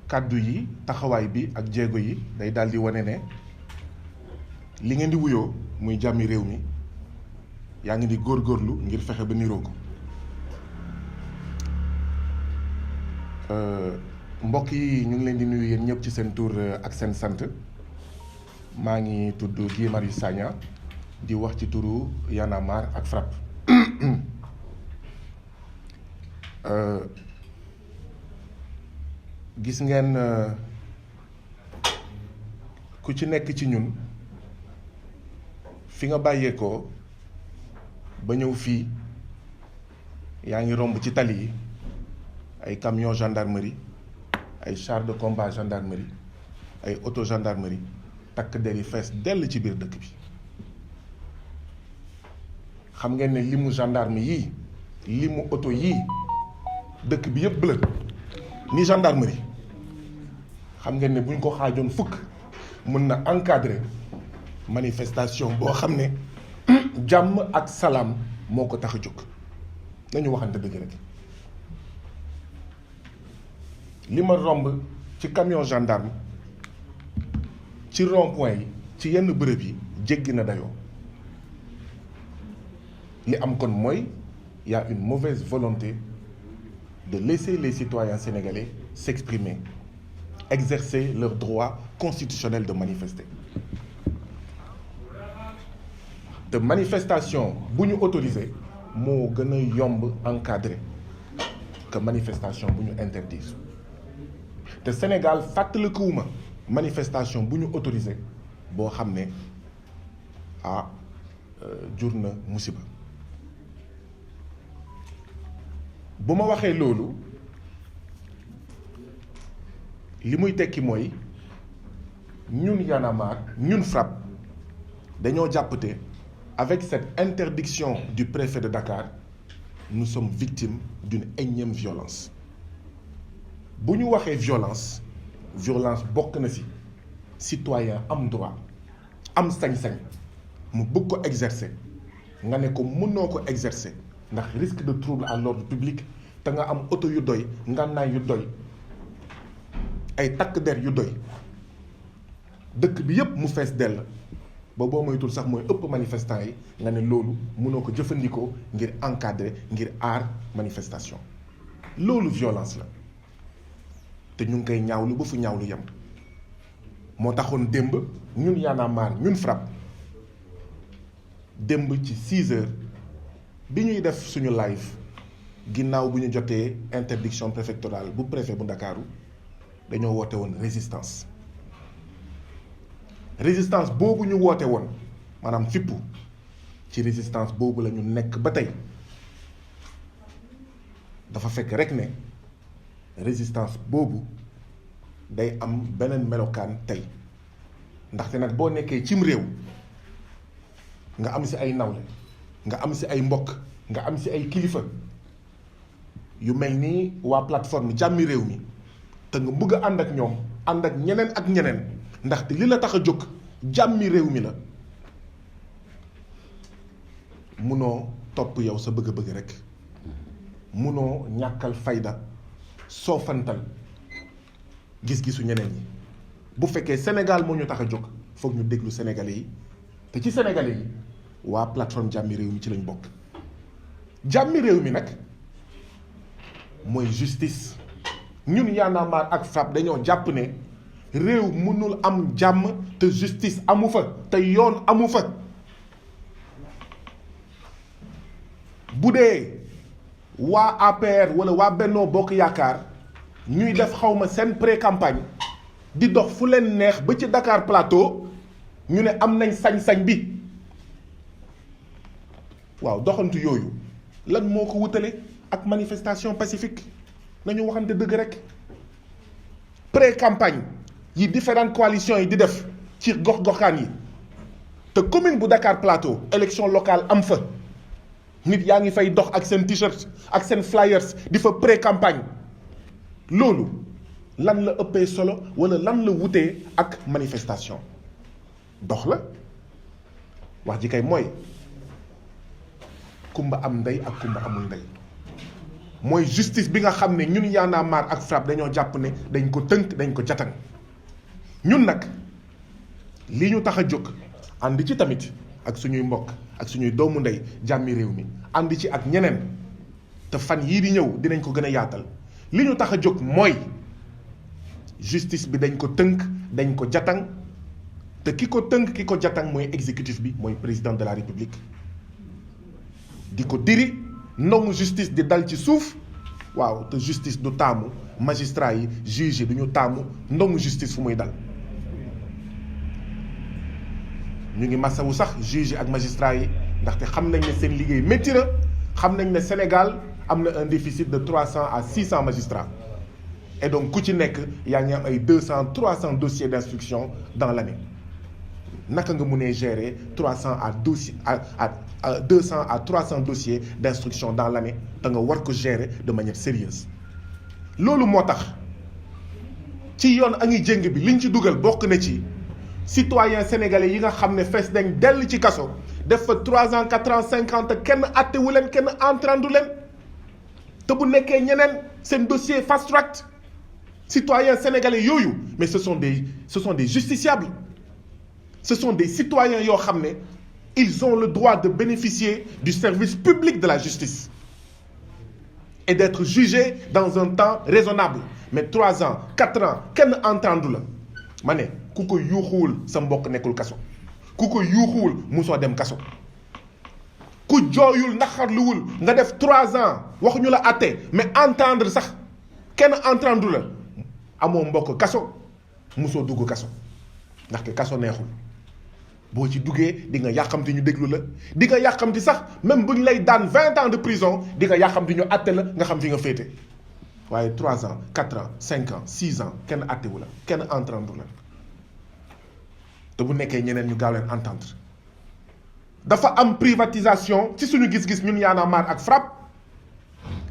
kàddu yi taxawaay bi ak jéego yi day daal di wane ne li ngeen di wuyoo muy jàmmi réew mi yaa ngi di góorgóorlu ngir fexe ba niroo ko. mbokk yi ñu ngi leen di nuyu yéen ñëpp ci seen tur ak seen sant maa ngi tudd Guy Marius Sagna di wax ci turu Y'en a marre ak FRAPP. gis ngeen ku ci nekk ci ñun fi nga bàyyeekoo ba ñëw fii yaa ngi romb ci tali yi ay camion gendarmerie ay char de combat gendarmerie ay auto gendarmerie takk der yi fees dell ci biir dëkk bi. xam ngeen ne limu gendarme yii limu auto yii dëkk bi yëpp bleu ni gendarmerie xam ngeen ne bu ñu ko xaajoon fukk mën na encadrer manifestation boo xam ne jàmm ak salaam moo ko tax a jóg. nañu waxante dëgg rek li ma romb ci camion gendarme ci rond-point yi ci yenn bërëb yi jéggi na dayoo. li am kon mooy y a une mauvaise volonté de laisser les citoyens sénégalais s'exprimer, exercer leur droit constitutionnel de manifester. te manifestation bu ñu autorisé moo gën a yomb encadré que manifestation bu ñu interdire te Sénégal fàttalikuwuma manifestation bu ñu autorisé boo xam ne jur na musiba. bu ma waxee loolu li muy tekki mooy ñun Y'en a marre ñun FRAPP dañoo jàppate avec cette interdiction du préfet de Dakar nous sommes victimes d'une énième violence. bu ñu waxee violence bokk na ci citoyen am droit am sañ-sañ mu bëgg ko exercer nga ne ko mënoo ko exercer ndax risque de trouble à l'ordre public te nga am oto yu doy ngànnaay yu doy ay takk der yu doy dëkk bi yépp mu fees dell ba boo moytul sax mooy ëpp manifestant yi nga ne loolu mënoo ko jëfandikoo ngir encadrer ngir aar manifestation. loolu violence la te ñu ngi koy ñaawlu ba fu ñaawlu yem moo taxoon démb ñun Y'en a marre ñun FRAPP démb ci 6 heures bi ñuy def suñu live ginnaaw bu ñu jotee interdiction préfectorale bu préfet bu Ndakaaru dañoo woote woon résistance boobu ñu woote woon maanaam fippu ci résistance boobu la ñu nekk ba tey. dafa fekk rek ne résistance boobu day am beneen melokaan tey ndaxte nag boo nekkee cim réew nga am ci ay nawle nga am ci ay mbokk nga am ci ay kilifa yu mel ni waa plateforme jàmmi réew mi te nga bëgg a ànd ak ñoom ànd ak ñeneen ndaxte li la tax a jóg jàmmi réew mi la munoo topp yow sa bëgg-bëgg rek munoo ñàkkal fayda soofantal gis-gisu ñeneen ñi. bu fekkee Sénégal moo ñu tax a jóg foog ñu déglu sénégalais yi te ci sénégalais yi waa plateforme jàmmi réew mi ci lañ bokk. jàmmi réew mi nag mooy justice. ñun Y'en a marre ak FRAPP dañoo jàpp ne réew mënul am jàmm te justice amu fa te yoon amu fa. bu dee waa APR wala waa Bennoo Bokk Yaakaar ñuy def xawma seen pré-campagne di dox fu leen neex ba ci Dakar Plateau ñu ne am nañ sañ-sañ bi waaw doxantu yooyu lan moo ko wutale ak manifestation pacifique nañu waxante dëgg rek. pré-campagne yi différentes coalitions yi di def ci gox-goxaan yi te commune bu Dakar Plateau élection locale am fa nit yaa ngi fay dox ak seen t-shirt ak seen flyers di fa pré-campagne loolu lan la ëppee solo wala lan la wutee ak manifestation dox la wax ji kay mooy kumba am ndey ak kumba amul ndey mooy justice bi nga xam ne ñun Y'en a marre ak FRAPP dañoo jàpp ne dañ ko tënk dañ ko jatan ñun nag li ñu tax a jóg ànd ci tamit ak suñuy mbokk ak suñuy doomu ndey jàmmi réew mi ànd ci ak ñeneen te fan yii di ñëw dinañ ko gën a yaatal li ñu tax a jóg mooy justice bi dañ ko tënk dañ ko jatan te ki ko tënk ki ko jatan mooy exécutif bi mooy président de la république di ko diri ndongu justice di dal ci suuf waaw te justice du taamu magistrat yi juge yi du ñu taamu ndongu justice fu muy dal ñu ngi masawu sax juge yi ak magistrat yi ndaxte xam nañ ne seen liggéey métti na xam nañ ne Sénégal am na un déficit de 300 à 600 magistrats et donc ku ci nekk yaa ngi am ay 200 300 dossiers d'instruction dans l'année naka nga mënee gérer 200 à 300 dossiers d'instruction dans l'année te nga war ko gérer de manière sérieuse loolu moo tax ci yoon a ngi jéng bi liñ ci dugal bokk na ci citoyens sénégalais yi nga xam ne fees nañ dell ci kaso def fa 3 ans 4 ans 5 ans te kenn attewu leen kenn entrandu leen te bu nekkee ñeneen seen dossier fast track citoyens sénégalais yooyu mais ce sont des justiciables ce sont des citoyens yoo xam ne ils ont le droit de bénéficier du service public de la justice et d'être jugés dans un temps raisonnable mais 3 ans 4 ans kenn entendu la ma ne ku ko yuuxuwul sa mbokk nekkul kaso ku ko yuuxuwul musoo dem kaso ku jooyul naxarluwul nga def 3 ans waxuñu la àtte mais entendre sax kenn entendu la amoo mbokk kaso musoo dugg kaso ndaxte kaso neexul boo ci duggee di nga yàqamti ñu déglu la di nga yàqamti sax même bu ñu lay daan 20 ans de prison di nga yàqamti ñu àtte la nga xam fi nga féete waaye 3 ans 4 ans 5 ans 6 ans kenn àttewu la kenn entendre la te bu nekkee ñeneen ñu gaaw leen entendre dafa am privatisation ci suñu gis-gis ñun Y'en a marre ak FRAPP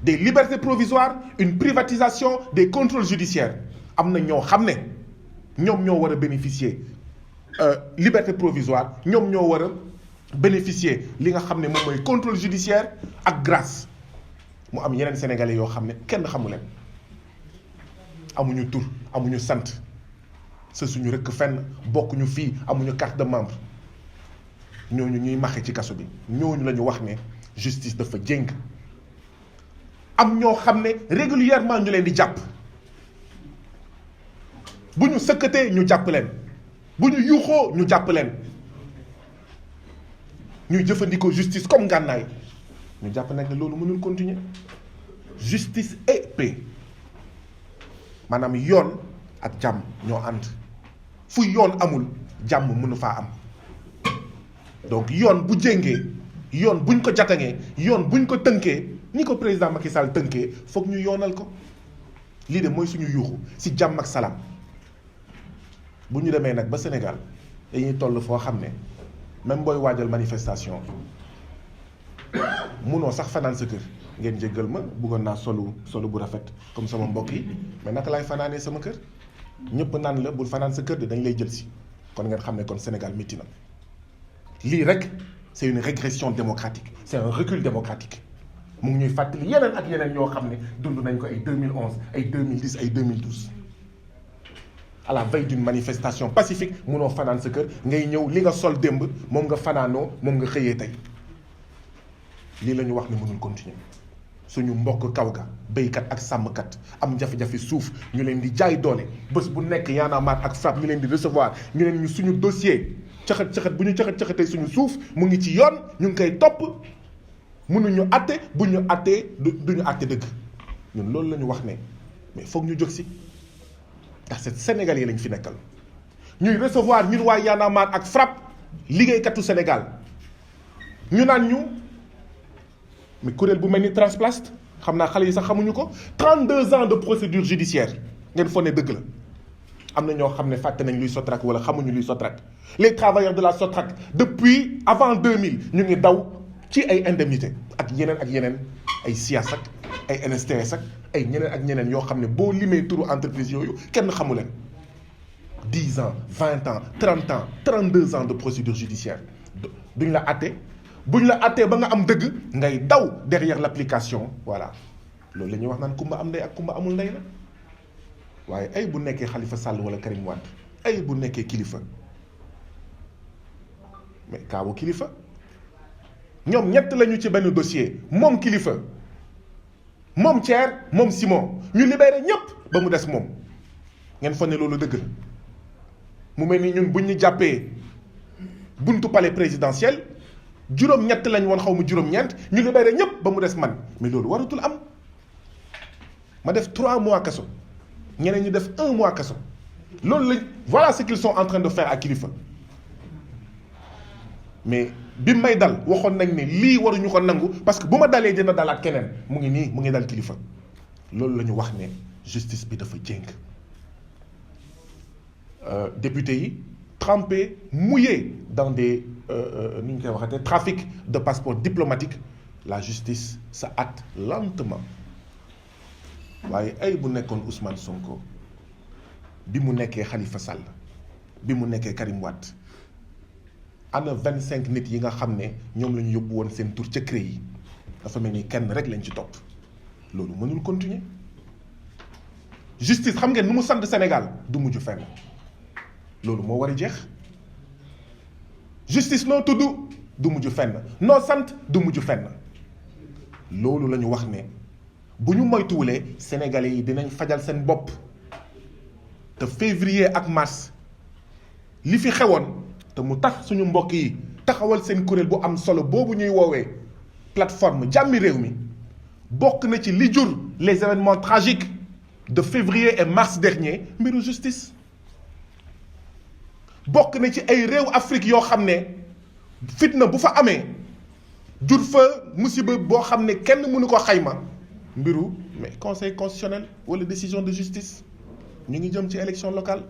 des libertés provisoires une privatisation des contrôles judiciaires am na ñoo xam ne ñoom ñoo war a bénéficier liberté provisoire ñoom ñoo war a bénéficier li nga xam ne moom mooy contrôle judiciaire ak grâce mu am yeneen sénégalais yoo xam ne kenn xamu leen amuñu tur amuñu sant sa suñu rëkk fenn bokkuñu fii amuñu carte de membre ñooñu ñuy maxe ci kaso bi ñooñu la ñu wax ne justice dafa jéng am ñoo xam ne régulièrement ñu leen di jàpp bu ñu sëkkatee ñu jàpp leen bu ñu yuuxoo ñu jàpp leen ñuy jëfandikoo justice comme ngànnaay ñu jàpp nag ne loolu mënul continuer justice et paix maanaam yoon ak jàmm ñoo ànd fu yoon amul jàmm mënu faa am donc yoon bu jéngee yoon buñ ko jatangee yoon buñ ko tënkee ni ko président Macky Sall tënkee foog ñu yoonal ko lii de mooy suñu yuuxu ci jàmm ak salaam bu ñu demee nag ba Sénégal dañuy toll foo xam ne même booy waajal manifestation munoo sax fanaan sa kër ngeen jéggal ma bëggoon naa solu bu rafet comme sama mbokk yi mais naka laay fanaanee sama kër ñëpp naan la bul fanaan sa kër de dañ lay jël si kon ngeen xam ne kon Sénégal métti na lii rek c'est une régression démocratique c'est un recul démocratique mu ngi ñuy fàttali yeneen ak yeneen yoo xam ne dund nañ ko ay 2011 ay 2010 ay 2012 à la veille d'une manifestation pacifique munoo fanaan sa kër ngay ñëw li nga sol démb moom nga fanaanoo moom nga xëyee tey lii la ñu wax ne mënul continuer suñu mbokk kaw ga béykat ak sàmmkat am jafe-jafe suuf ñu leen di jaay doole bés bu nekk Y'en a marre ak FRAPP ñu leen di recevoir ñu leen ñu suñu dossier caxat bu ñu caxatee suñu suuf mu ngi ci yoon ñu ngi koy topp mënuñu àtte bu ñu àttee duñu àtte dëgg ñun loolu la ñu wax ne mais foog ñu jóg si ndax c'est Sénégal yi lañ fi nekkal ñuy recevoir ñun waa Y'en a marre ak FRAPP liggéeykatu Sénégal ñu naan ñu mais kuréel bu mel ni Transplast xam naa xale yi sax xamuñu ko 32 ans de procédure judiciaire ngeen foog ne dëgg la am na ñoo xam ne fàtte nañ luy SOTRAC wala xamuñu luy SOTRAC les travailleurs de la SOTRAC depuis avant 2000 ñu ngi daw ci ay indemnité ak yeneen ay SIAS ak ay NSTS ak ay ñeneen ak ñeneen yoo xam ne boo limee turu entreprise yooyu kenn xamu leen 10 ans 20 ans 30 ans 32 ans de procédure judiciaire duñ la àtte buñ la àttee ba nga am dëgg ngay daw derrière l'application voilà loolu la ñuy wax naan kumba am ndey ak kumba amul ndey la waaye ay bu nekkee Khalifa Sall wala Karim Wade ay bu nekkee kilifa mais kaawu kilifa ñoom ñett lañu ci benn dossier moom kilifa moom Thier moom Simon ñu libéré ñépp ba mu des moom ngeen foog ne loolu dëgg la mu mel ni ñun buñ ñu jàppee buntu palais présidentiel juróom-ñett lañ woon xaw ma juróom-ñeent ñu libéré ñépp ba mu des man mais loolu waratul am ma def 3 mois kaso ñeneen ñu def 1 mois kaso loolu lañ voilà ce qu'ils sont en train de faire ak kilifa mais bi may dal waxoon nañ ne lii waruñu ko nangu parce que bu ma dalee dina dalaat keneen mu ngi nii mu ngi dal kilifa loolu la ñu wax ne justice bi dafa jéng député yi trempé mouillé dans des nu ñu koy waxatee trafic de passeport diplomatique la justice se hâte lentement waaye ay bu nekkoon Ousmane Sonko bi mu nekkee Khalifa Sall bi mu nekkee Karim Wade ana 25 nit yi nga xam ne ñoom la ñu yóbbu woon seen tur ca CREI yi dafa mel ni kenn rek lañ ci topp loolu mënul continuer justice xam ngeen nu mu sant Sénégal du mujj fenn loolu moo war a jeex justice noo tudd du mujj fenn noo sant du mujj fenn loolu la ñu wax ne bu ñu moytuwulee sénégalais yi dinañ fajal seen bopp te février ak mars li fi xewoon te mu tax suñu mbokk yi taxawal seen kuréel bu am solo boobu ñuy woowee plateforme jàmmi réew mi bokk na ci li jur les événements tragiques de février et mars dernier mbiru justice bokk na ci ay réew Afrique yoo xam ne fitna bu fa amee jur fa musiba boo xam ne kenn mënu ko xayma mbiru mais conseil constitutionnel wala décision de justice ñu ngi jëm ci élection locale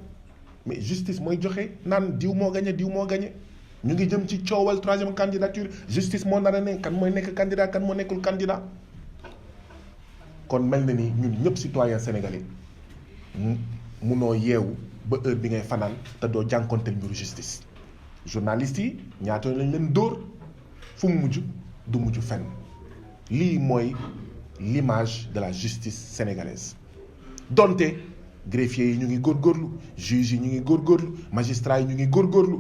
mais justice mooy joxe naan diw moo gagné diw moo gagné ñu ngi jëm ci coowal 3e candidature justice moo nar a ne kan mooy nekk candidat kan moo nekkul candidat kon mel na ni ñun ñëpp citoyen sénégalais munoo yeewu ba heure bi ngay fanaan te doo jànkonteel mbiru justice journalistes yi ñaata lañ leen dóor fu mu mujj du mujj fenn lii mooy l'image de la justice sénégalaise donte greffiers yi ñu ngi góorgóorlu juges yi ñu ngi góorgóorlu magistrats yi ñu ngi góorgóorlu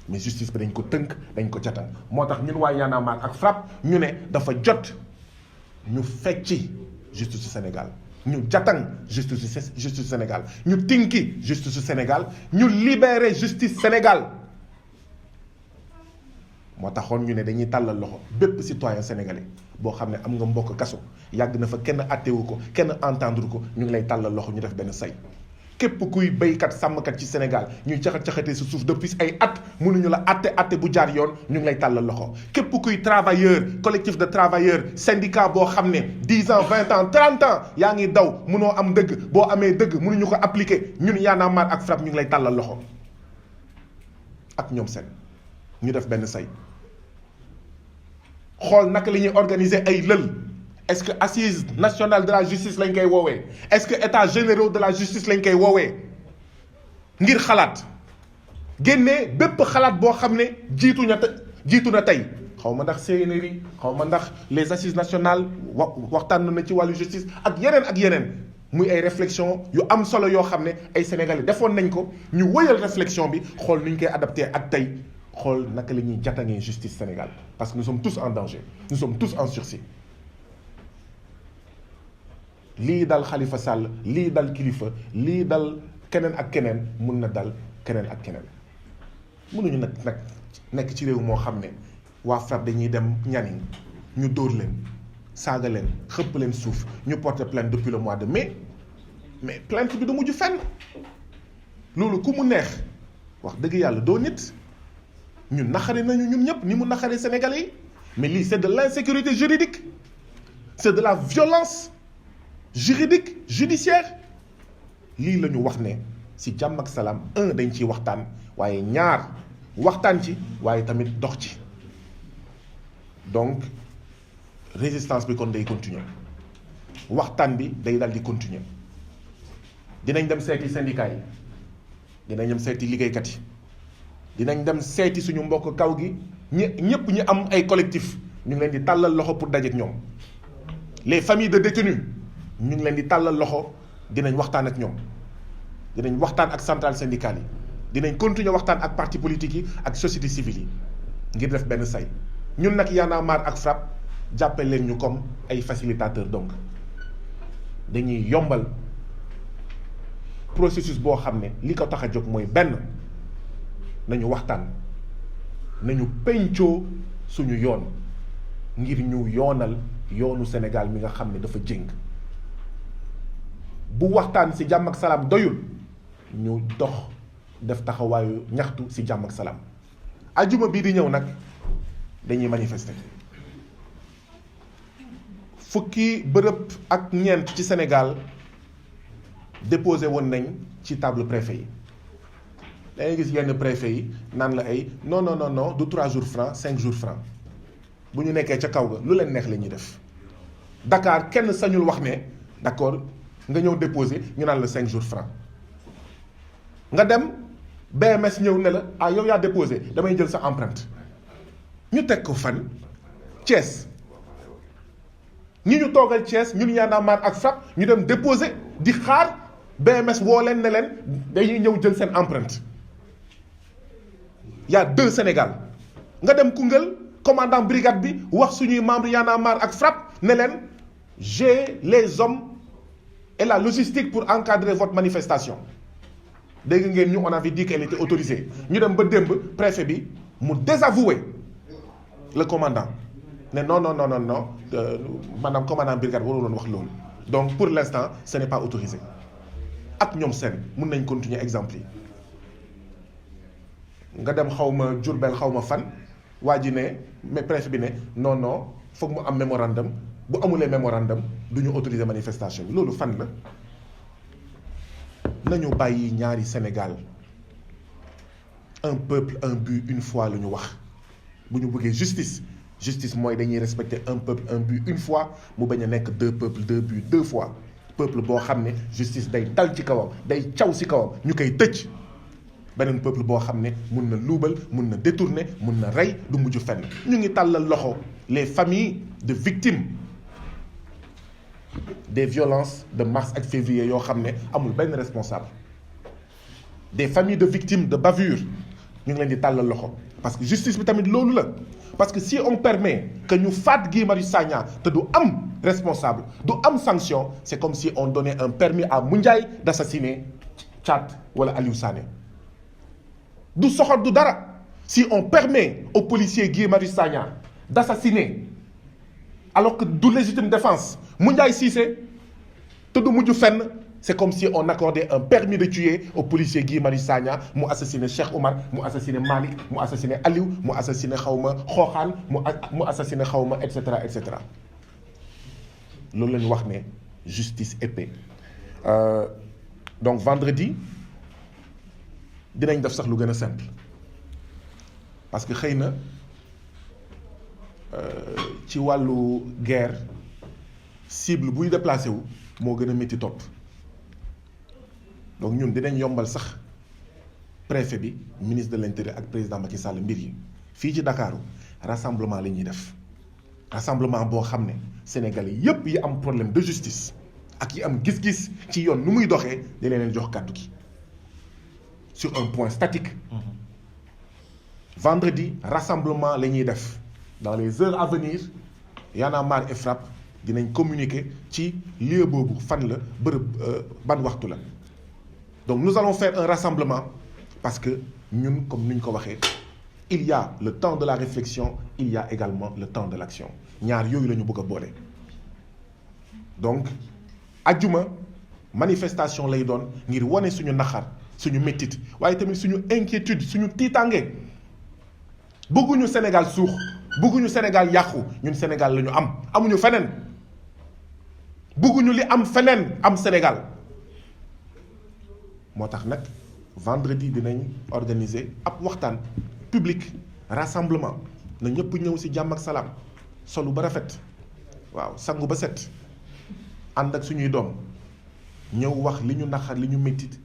mais justice bi dañ ko tënk dañ ko jatan moo tax ñun waa Y'en a marre ak FRAPP ñu ne dafa jot ñu fecci justice Sénégal ñu jatan justice Sénégal ñu tinki justice Sénégal ñu libérer justice Sénégal moo taxoon ñu ne dañuy tàllal loxo bépp citoyen sénégalais boo xam ne am nga mbokk kaso yàgg na fa kenn attewu ko kenn entendre ko ñu ngi lay tàllal loxo ñu def benn say képp kuy béykat sàmmkat ci Sénégal ñuy caxat-caxatee sa suuf depuis ay at mënuñu la atte bu jaar yoon ñu ngi lay tàllal loxo képp kuy travailleur collectif de travailleurs syndicat boo xam ne 10 ans 20 ans 30 ans yaa ngi daw mënoo am dëgg boo amee dëgg mënuñu ko appliquer ñun Y'en a marre ak FRAPP ñu ngi lay tàllal loxo ak ñoom seen ñu def benn say xool naka la ñuy organiser ay lël est-ce que assise nationale de la justice lañ koy woowee est-ce que états généraux de la justice lañ koy woowee ngir xalaat génnee bépp xalaat boo xam ne jiitu na tey xaw ma ndax CNRI xaw ma ndax les assises nationales waxtaan na ci wàllu justice ak yeneen muy ay réflexion yu am solo yoo xam ne ay sénégalais defoon nañ ko ñu wëyal réflexion bi xool nu ñu koy adapté ak tey xool naka la ñuy jatangee justice Sénégal parce que nous sommes tous en danger nous sommes tous en sursis lii dal Khalifa Sall lii dal kilifa lii dal keneen ak keneen mun na dal keneen ak keneen mënuñu nag nekk ci réew moo xam ne waa FRAPP dañuy dem ñani ñu dóor leen saaga leen xëpp leen suuf ñu porter plainte depuis le mois de mai mais plainte bi du mujj fenn loolu ku mu neex wax dëgg yàlla doo nit ñun naxari nañu ñun ñëpp ni mu naxari Sénégalais yi mais lii c'est de l'insécurité juridique c'est de la violence juridique judiciaire lii la ñu wax ne ci jàmm ak salaam dañ ciy waxtaan waaye ñaar waxtaan ci waaye tamit dox ci donc résistance bi kon day continuer waxtaan bi day dal di continuer dinañ dem seeti syndicat yi dinañ dem seeti liggéeykat yi dinañ dem seeti suñu mbokk kaw gi ñëpp ñu am ay collectif ñu ngi leen di tàllal loxo pour dajeek ñoom les familles de détenus ñu ngi leen di tàllal loxo dinañ waxtaan ak ñoom dinañ waxtaan ak centrales syndicales yi dinañ continuer waxtaan ak partis politiques yi ak société civile yi ngir def benn say ñun nag Y'en a marre ak FRAPP jàppale leen ñu comme ay facilitateurs donc dañuy yombal processus boo xam ne li ko tax a jóg mooy benn nañu waxtaan nañu pencoo suñu yoon ngir ñu yoonal yoonu Sénégal mi nga xam ne dafa jéng bu waxtaan ci jàmm ak salaam doyul ñu dox def taxawaayu ñaxtu ci jàmm ak salaam ajuma bii di ñëw nag dañuy manifester fukki bërëb ak ñeent ci Sénégal déposé woon nañ ci table préfet yi da ngay gis yenn préfet yi naan la ay non du 3 jours francs 5 jours francs bu ñu nekkee ca kaw ga lu leen neex la ñuy def Dakar kenn sañul wax ne d'accord nga ñëw déposé ñu naan la 5 jours francs nga dem BMS ñëw ne la ah yow yaa déposé damay jël sa empreinte ñu teg ko fan Thiès ñi ñu toogal Thiès ñun Y'en a marre ak FRAPP ñu dem déposé di xaar BMS woo leen ne leen dañuy ñëw jël seen empreinte y a 2 Sénégal nga dem Koungheul commandant brigade bi wax suñuy membre Y'en a marre ak FRAPP ne leen j'ai les hommes et la logistique pour encadrer votre manifestation dégg ngeen ñu on avait dit qu'elle était autorisée ñu dem ba démb préfet bi mu désavoué le commandant ne non maanaam commandant brigade waruloon wax loolu donc pour l'instant ce n'est pas autorisé ak ñoom seen mun nañ continuer exemple yi nga dem xawma Diourbel xawma fan waa ji ne mais préfet bi ne non foog mu am mémorandum bu amulee mémorandum du ñu autoriser manifestation bi loolu fan la nañu bàyyi ñaari Sénégal un peuple un but une foi lu ñu wax bu ñu bëggee justice mooy dañuy respecter un peuple un but une fois mu bañ a nekk 2 peuples 2 buts 2 fois peuple boo xam ne justice day dal ci kawam day caw ci kawam ñu koy tëj beneen peuple boo xam ne mun na luubal mun na détourner mun na rey du mujj fenn ñu ngi tàllal loxo les familles de victimes des violences de mars ak février yoo xam ne amul benn responsable des familles de victimes de bavure ñu ngi leen di tàllal loxo parce que justice bi tamit loolu la parce que si on permet que ñu faat Guy Marius Sagna te du am responsable du am sanction c'est comme si on donnait un permis à Moundiaye d'assassiner Thiat wala Aliou Sané du soxor du dara si on permet au policier Guy Marius Sagna d'assassiner alors que du légitime défense Moundiaye Cissé te du mujj fenn c'est comme si on accordait un permis de tuer au policier Guy Marius Sagna mu assassiné Cheikh Oumar mu assassiné Malick mu assassiné Aliou mu assassiné xawma Xooxaan mu assassiné xawma et cetera loolu la ñu wax ne justice et paix donc vendredi dinañ def sax lu gën a simple parce que xëy na ci wàllu guerre cible buy déplacé wu moo gën a métti topp donc ñun dinañ yombal sax préfet bi ministre de l'intérieur ak président Macky Sall mbir yi fii ci Dakaaru rassemblement la ñuy def rassemblement boo xam ne Sénégalais yépp yi am problème de justice ak yi am gis-gis ci yoon nu muy doxee da leen jox kàddu gi sur un point statique vendredi rassemblement la ñuy def dans les heures à venir Y'en a marre et FRAPP dinañ communiquer ci lieu boobu fan la bërëb ban waxtu la donc nous allons faire un rassemblement parce que ñun comme ni ñu ko waxee il y a le temps de la réflexion il y a également le temps de l'action ñaar yooyu la ñu bëgg a boole donc ajjuma manifestation lay doon ngir wane suñu naxar suñu méttit waaye tamit suñu inquiétude suñu tiitange bëgguñu Sénégal suux bëgguñu Sénégal yàqu ñun Sénégal la ñu am amuñu feneen bëgguñu li am feneen am Sénégal moo tax nag vendredi dinañ organiser ab waxtaan public rassemblement na ñëpp ñëw ci jàmm ak salaam solu ba rafet waaw sangu ba set ànd ak suñuy doom ñëw wax li ñu naqar li ñu mettit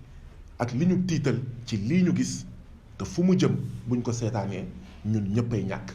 ak li ñu tiital ci lii ñu gis te fu mu jëm buñ ko seetaanee ñun ñëppay ñàkk